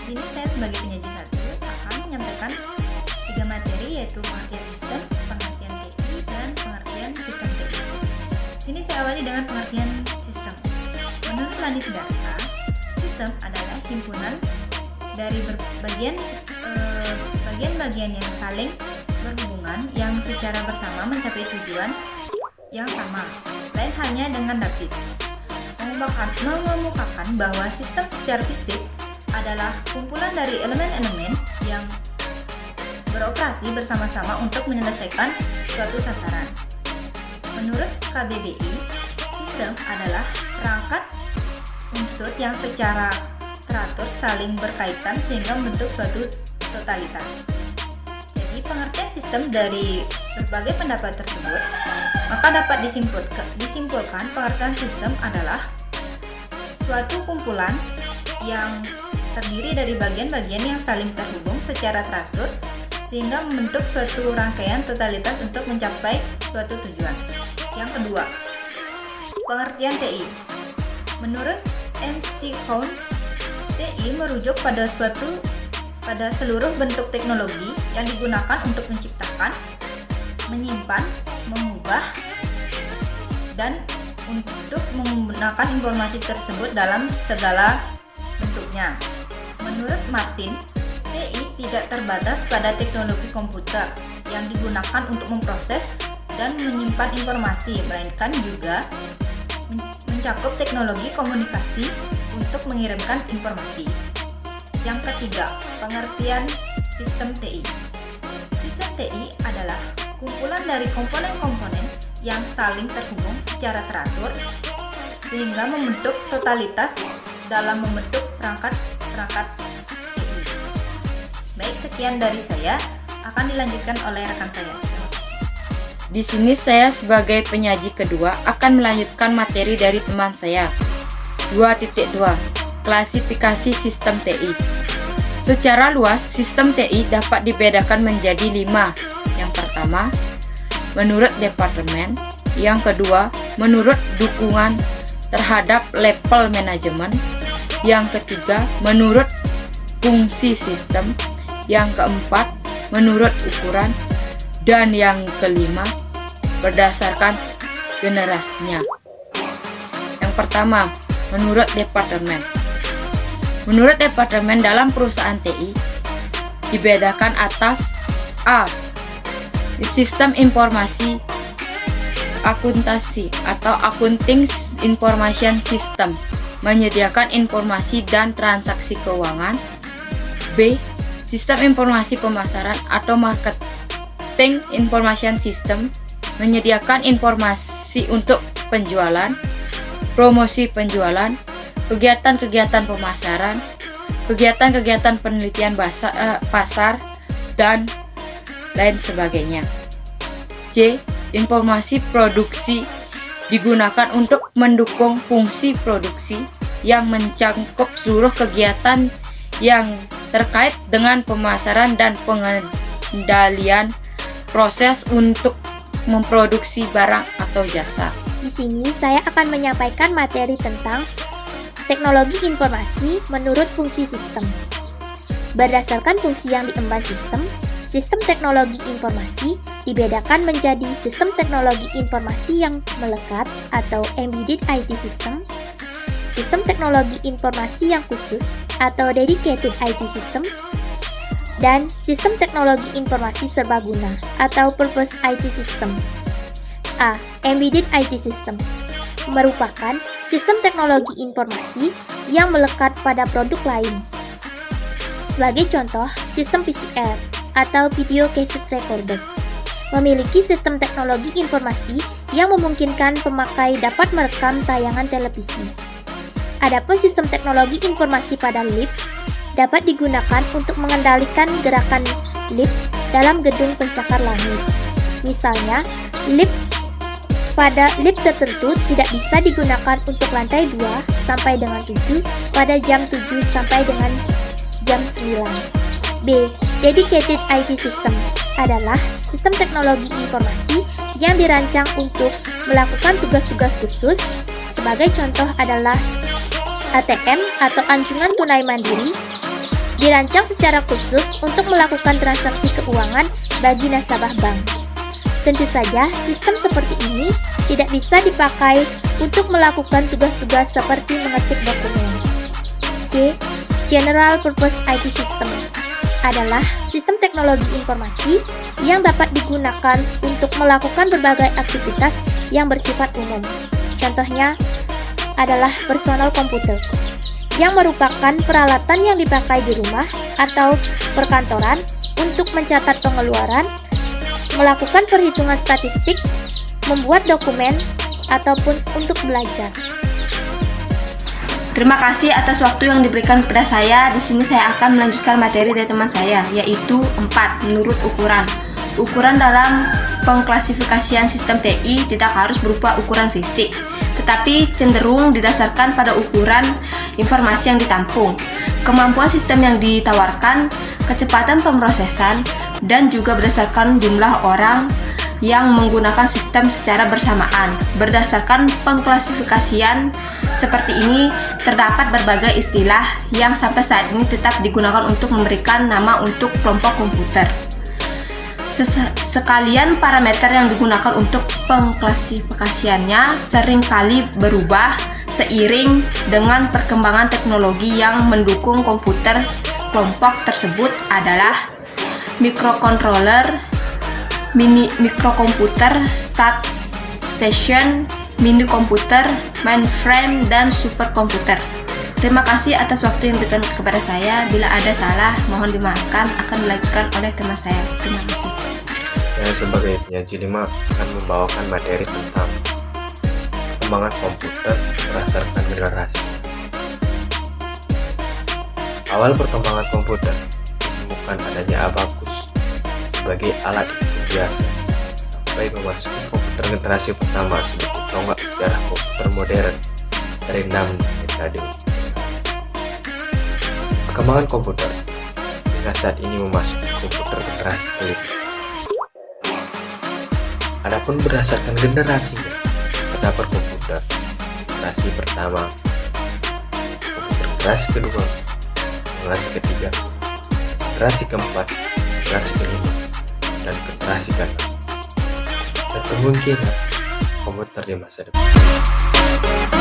sini saya sebagai penyaji satu akan menyampaikan 3 materi, yaitu pengertian sistem, pengertian TI, dan pengertian sistem TI. Sini saya awali dengan pengertian sistem. Menurut Landi Sidarta, sistem adalah himpunan dari bagian-bagian yang saling berhubungan yang secara bersama mencapai tujuan yang sama, lain halnya dengan Davids mengemukakan bahwa sistem secara fisik adalah kumpulan dari elemen-elemen yang beroperasi bersama-sama untuk menyelesaikan suatu sasaran. Menurut KBBI, sistem adalah perangkat unsur yang secara teratur saling berkaitan sehingga membentuk suatu totalitas. Jadi pengertian sistem dari berbagai pendapat tersebut, maka dapat disimpulkan pengertian sistem adalah suatu kumpulan yang terdiri dari bagian-bagian yang saling terhubung secara teratur sehingga membentuk suatu rangkaian totalitas untuk mencapai suatu tujuan. Yang kedua, pengertian TI. Menurut MC Coons, TI merujuk pada seluruh bentuk teknologi yang digunakan untuk menciptakan, menyimpan, mengubah, dan untuk menggunakan informasi tersebut dalam segala bentuknya. Menurut Martin, TI tidak terbatas pada teknologi komputer yang digunakan untuk memproses dan menyimpan informasi, melainkan juga mencakup teknologi komunikasi untuk mengirimkan informasi. Yang ketiga, pengertian sistem TI. Sistem TI adalah kumpulan dari komponen-komponen yang saling terhubung secara teratur sehingga membentuk totalitas dalam membentuk perangkat TI. Baik, sekian dari saya, akan dilanjutkan oleh rekan saya. Di sini saya sebagai penyaji kedua akan melanjutkan materi dari teman saya. 2.2 Klasifikasi sistem TI. Secara luas, sistem TI dapat dibedakan menjadi 5. Yang pertama, menurut departemen. Yang kedua, menurut dukungan terhadap level manajemen. Yang ketiga, menurut fungsi sistem. Yang keempat, menurut ukuran. Dan yang kelima, berdasarkan generasinya. Yang pertama, menurut departemen. Menurut departemen dalam perusahaan TI dibedakan atas A. Sistem informasi akuntansi atau accounting information system, menyediakan informasi dan transaksi keuangan. B. Sistem informasi pemasaran atau marketing information system, menyediakan informasi untuk penjualan, promosi penjualan, kegiatan-kegiatan pemasaran, kegiatan-kegiatan penelitian pasar, dan lain sebagainya. C. Informasi produksi, digunakan untuk mendukung fungsi produksi yang mencakup seluruh kegiatan yang terkait dengan pemasaran dan pengendalian proses untuk memproduksi barang atau jasa. Di sini saya akan menyampaikan materi tentang teknologi informasi menurut fungsi sistem. Berdasarkan fungsi yang diemban sistem, sistem teknologi informasi dibedakan menjadi sistem teknologi informasi yang melekat atau embedded IT system, sistem teknologi informasi yang khusus atau dedicated IT system, dan sistem teknologi informasi serbaguna atau purpose IT system. A. Embedded IT system merupakan sistem teknologi informasi yang melekat pada produk lain. Sebagai contoh, sistem VCR atau Video Cassette Recorder memiliki sistem teknologi informasi yang memungkinkan pemakai dapat merekam tayangan televisi. Adapun sistem teknologi informasi pada lift dapat digunakan untuk mengendalikan gerakan lift dalam gedung pencakar langit. Misalnya, lift pada lift tertentu tidak bisa digunakan untuk lantai 2 sampai dengan 7 pada jam 7 sampai dengan jam 9. B. Dedicated IT System adalah sistem teknologi informasi yang dirancang untuk melakukan tugas-tugas khusus. Sebagai contoh adalah ATM atau anjungan tunai mandiri, dirancang secara khusus untuk melakukan transaksi keuangan bagi nasabah bank. Tentu saja, sistem seperti ini tidak bisa dipakai untuk melakukan tugas-tugas seperti mengetik dokumen. C. General Purpose IT System adalah sistem teknologi informasi yang dapat digunakan untuk melakukan berbagai aktivitas yang bersifat umum. Contohnya adalah personal komputer, yang merupakan peralatan yang dipakai di rumah atau perkantoran untuk mencatat pengeluaran, melakukan perhitungan statistik, membuat dokumen, ataupun untuk belajar. Terima kasih atas waktu yang diberikan kepada saya. Di sini saya akan melanjutkan materi dari teman saya, yaitu 4 menurut ukuran. Ukuran dalam pengklasifikasian sistem TI tidak harus berupa ukuran fisik, tetapi cenderung didasarkan pada ukuran informasi yang ditampung, kemampuan sistem yang ditawarkan, kecepatan pemrosesan, dan juga berdasarkan jumlah orang yang menggunakan sistem secara bersamaan. Berdasarkan pengklasifikasian seperti ini, terdapat berbagai istilah yang sampai saat ini tetap digunakan untuk memberikan nama untuk kelompok komputer. Sekalian parameter yang digunakan untuk pengklasifikasiannya seringkali berubah seiring dengan perkembangan teknologi yang mendukung komputer. Kelompok tersebut adalah microcontroller, mikrokomputer, station, mini komputer, mainframe, dan superkomputer. Terima kasih atas waktu yang diberikan kepada saya. Bila ada salah, mohon dimaafkan, akan dilanjutkan oleh teman saya. Terima kasih. Saya sebagai penyaji 5 akan membawakan materi tentang perkembangan komputer berdasarkan generasi. Awal perkembangan komputer ditemukan adanya abacus sebagai alat hitung biasa sampai memasuki komputer generasi pertama sebagai tonggak sejarah komputer modern dari 6 dekade. Perkembangan komputer hingga saat ini memasuki komputer generasi kelima. Adapun berdasarkan generasinya, terdapat komputer generasi pertama, komputer generasi kedua, generasi ketiga, generasi keempat, generasi kelima, dan generasi keenam, dan kemungkinan komputer di masa depan.